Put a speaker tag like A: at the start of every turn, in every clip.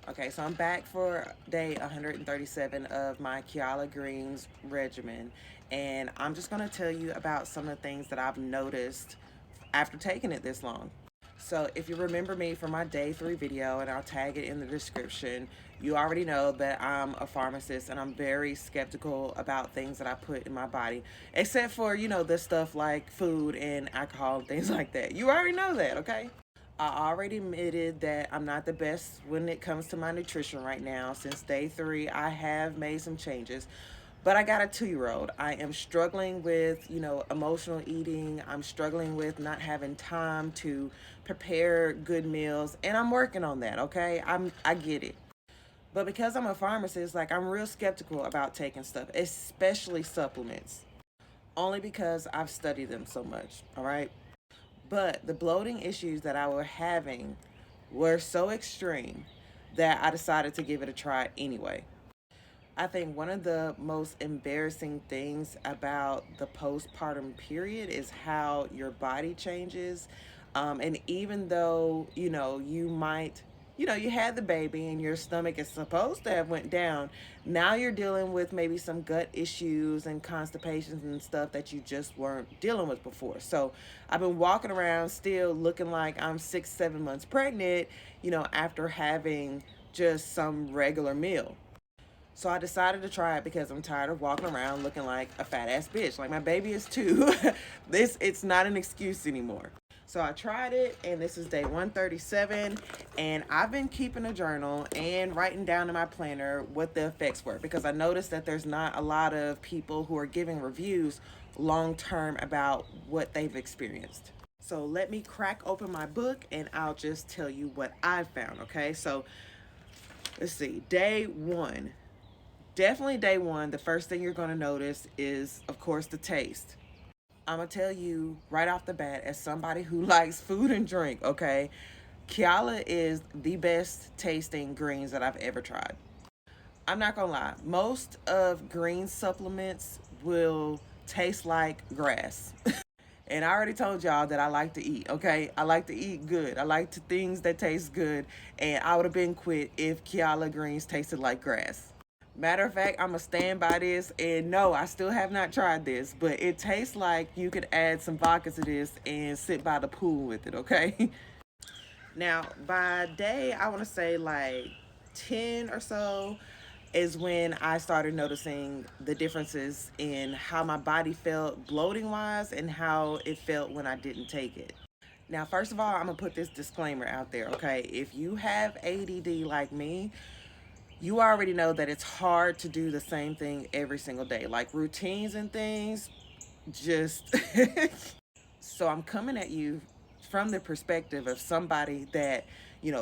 A: Okay, so I'm back for day 137 of my Kiala Greens regimen, and I'm just going to tell you about some of the things that I've noticed after taking it this long. So, if you remember me from my day 3 video, and I'll tag it in the description, you already know that I'm a pharmacist and I'm very skeptical about things that I put in my body, except for, the stuff like food and alcohol and things like that. You already know that, okay? I already admitted that I'm not the best when it comes to my nutrition right now. Since day 3, I have made some changes. But I got a 2-year old. I am struggling with, emotional eating. I'm struggling with not having time to prepare good meals. And I'm working on that, okay? I get it. But because I'm a pharmacist, like I'm real skeptical about taking stuff, especially supplements. Only because I've studied them so much, all right? But the bloating issues that I were having were so extreme that I decided to give it a try anyway. I think one of the most embarrassing things about the postpartum period is how your body changes. And even though, you might, you had the baby and your stomach is supposed to have went down, now you're dealing with maybe some gut issues and constipations and stuff that you just weren't dealing with before. So I've been walking around still looking like I'm 6, 7 months pregnant, after having just some regular meal. So I decided to try it because I'm tired of walking around looking like a fat ass bitch. Like my baby is too. It's not an excuse anymore. So I tried it, and this is day 137, and I've been keeping a journal and writing down in my planner what the effects were, because I noticed that there's not a lot of people who are giving reviews long term about what they've experienced. So let me crack open my book and I'll just tell you what I found, okay? So let's see. Day 1. Definitely day 1, the first thing you're going to notice is, of course, the taste. I'm going to tell you right off the bat, as somebody who likes food and drink, okay, Kiala is the best tasting greens that I've ever tried. I'm not going to lie. Most of green supplements will taste like grass. And I already told y'all that I like to eat, okay? I like to eat good. I like things that taste good. And I would have been quit if Kiala Greens tasted like grass. Matter of fact, I'm going to stand by this. And no, I still have not tried this. But it tastes like you could add some vodka to this and sit by the pool with it, okay? Now, by day, I want to say like 10 or so is when I started noticing the differences in how my body felt bloating wise and how it felt when I didn't take it. Now, first of all, I'm going to put this disclaimer out there, okay? If you have ADD like me, you already know that it's hard to do the same thing every single day. Like routines and things, just. So I'm coming at you from the perspective of somebody that,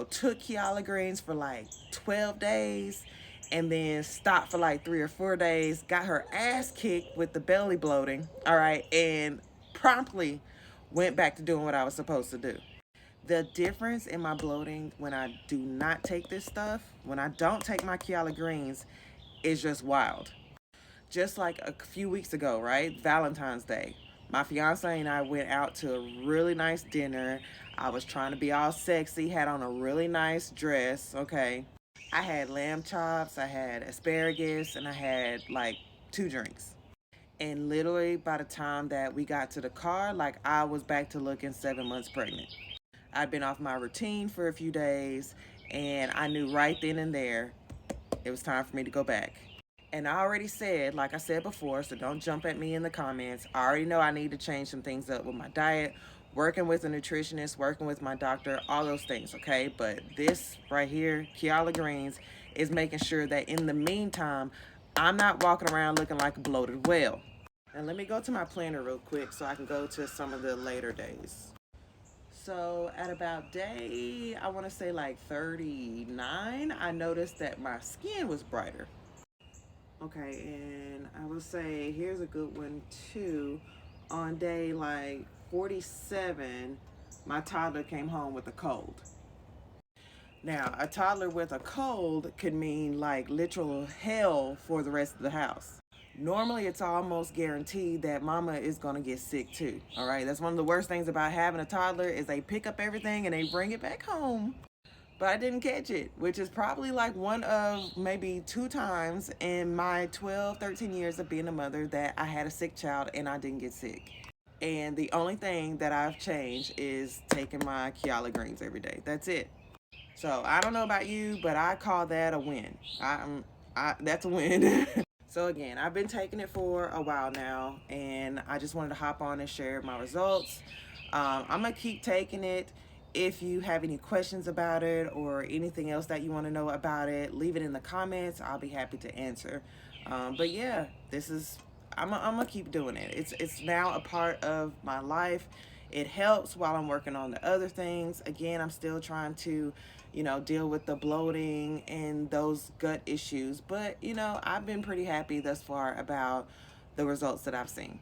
A: took Kiala Greens for like 12 days and then stopped for like 3 or 4 days, got her ass kicked with the belly bloating, all right, and promptly went back to doing what I was supposed to do. The difference in my bloating when I do not take this stuff, when I don't take my Kiala Greens, is just wild. Just like a few weeks ago, right? Valentine's Day. My fiance and I went out to a really nice dinner. I was trying to be all sexy, had on a really nice dress, okay? I had lamb chops, I had asparagus, and I had like 2 drinks. And literally by the time that we got to the car, like I was back to looking 7 months pregnant. I'd been off my routine for a few days, and I knew right then and there it was time for me to go back. And I already said, like I said before, so don't jump at me in the comments. I already know I need to change some things up with my diet, working with a nutritionist, working with my doctor, all those things, okay? But this right here, Kiala Greens, is making sure that in the meantime, I'm not walking around looking like a bloated whale. And let me go to my planner real quick so I can go to some of the later days. So at about day, I want to say like 39, I noticed that my skin was brighter. Okay, and I would say here's a good one too. On day like 47, my toddler came home with a cold. Now, a toddler with a cold could mean like literal hell for the rest of the house. Normally, it's almost guaranteed that mama is going to get sick too. All right, that's one of the worst things about having a toddler is they pick up everything and they bring it back home. but I didn't catch it, which is probably like one of maybe 2 times in my 12, 13 years of being a mother that I had a sick child and I didn't get sick. And the only thing that I've changed is taking my Kiala Greens every day. That's it. So I don't know about you, but I call that a win. That's a win. So again, I've been taking it for a while now, and I just wanted to hop on and share my results. I'm gonna keep taking it. If you have any questions about it or anything else that you want to know about it, leave it in the comments. I'll be happy to answer. But yeah, this is I'm gonna keep doing it. It's now a part of my life. It helps while I'm working on the other things. Again, I'm still trying to, deal with the bloating and those gut issues. But I've been pretty happy thus far about the results that I've seen.